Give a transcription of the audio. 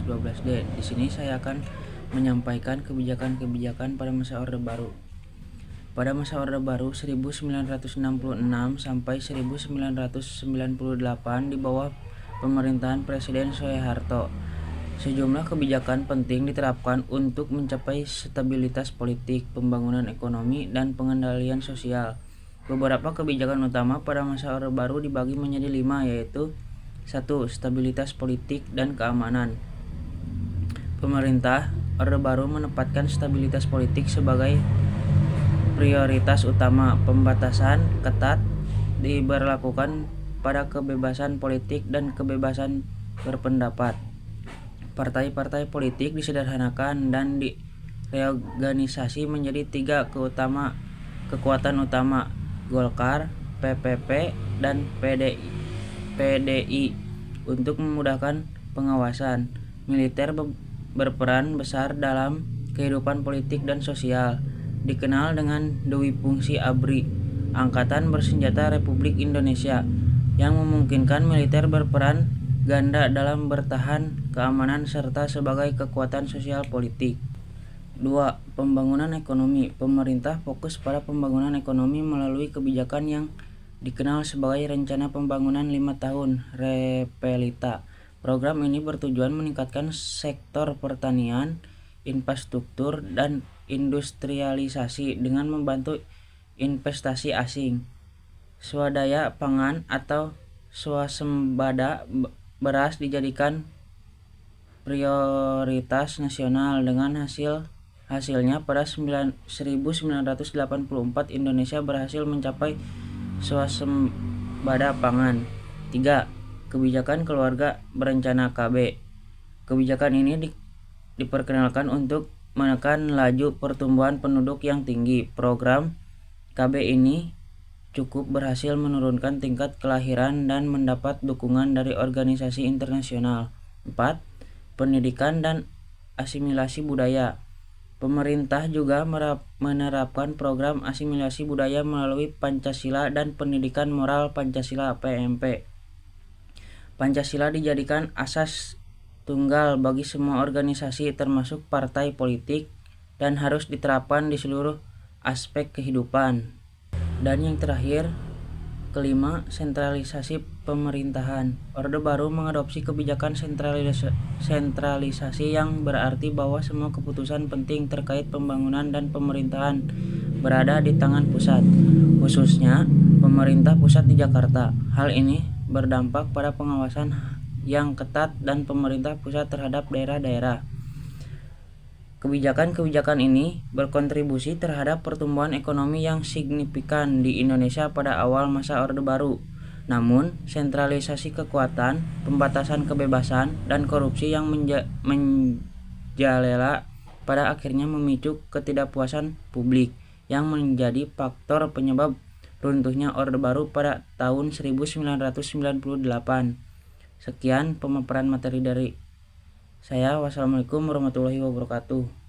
12D. Di sini saya akan menyampaikan kebijakan-kebijakan pada masa Orde Baru. Pada masa Orde Baru 1966 sampai 1998 di bawah pemerintahan Presiden Soeharto, sejumlah kebijakan penting diterapkan untuk mencapai stabilitas politik, pembangunan ekonomi, dan pengendalian sosial. Beberapa kebijakan utama pada masa Orde Baru dibagi menjadi 5, yaitu 1. Stabilitas politik dan keamanan. Pemerintah Orde Baru menempatkan stabilitas politik sebagai prioritas utama. Pembatasan ketat diberlakukan pada kebebasan politik dan kebebasan berpendapat. Partai-partai politik disederhanakan dan direorganisasi menjadi 3 kekuatan utama: Golkar, PPP, dan PDI. Untuk memudahkan pengawasan, militer berperan besar dalam kehidupan politik dan sosial. Dikenal dengan Dewi Fungsi ABRI, Angkatan Bersenjata Republik Indonesia, yang memungkinkan militer berperan ganda dalam bertahan keamanan serta sebagai kekuatan sosial politik. 2. Pembangunan ekonomi. Pemerintah fokus pada pembangunan ekonomi melalui kebijakan yang dikenal sebagai Rencana Pembangunan 5 Tahun (REPELITA). Program ini bertujuan meningkatkan sektor pertanian, infrastruktur, dan industrialisasi dengan membantu investasi asing. Swadaya pangan atau swasembada beras dijadikan prioritas nasional. Dengan hasilnya pada 1984 Indonesia berhasil mencapai swasembada pangan. 3. Kebijakan keluarga berencana KB. Kebijakan ini diperkenalkan untuk menekan laju pertumbuhan penduduk yang tinggi. Program KB ini cukup berhasil menurunkan tingkat kelahiran dan mendapat dukungan dari organisasi internasional. 4. Pendidikan dan asimilasi budaya. Pemerintah juga menerapkan program asimilasi budaya melalui Pancasila dan Pendidikan Moral Pancasila (PMP). Pancasila dijadikan asas tunggal bagi semua organisasi termasuk partai politik dan harus diterapkan di seluruh aspek kehidupan. Dan yang terakhir, kelima, sentralisasi pemerintahan. Orde Baru mengadopsi kebijakan sentralisasi yang berarti bahwa semua keputusan penting terkait pembangunan dan pemerintahan berada di tangan pusat, khususnya pemerintah pusat di Jakarta. Hal ini berdampak pada pengawasan yang ketat dan pemerintah pusat terhadap daerah-daerah. Kebijakan-kebijakan ini berkontribusi terhadap pertumbuhan ekonomi yang signifikan di Indonesia pada awal masa Orde Baru. Namun, sentralisasi kekuatan, pembatasan kebebasan, dan korupsi yang menjalela pada akhirnya memicu ketidakpuasan publik yang menjadi faktor penyebab runtuhnya Orde Baru pada tahun 1998. Sekian pemaparan materi dari saya. Wassalamualaikum warahmatullahi wabarakatuh.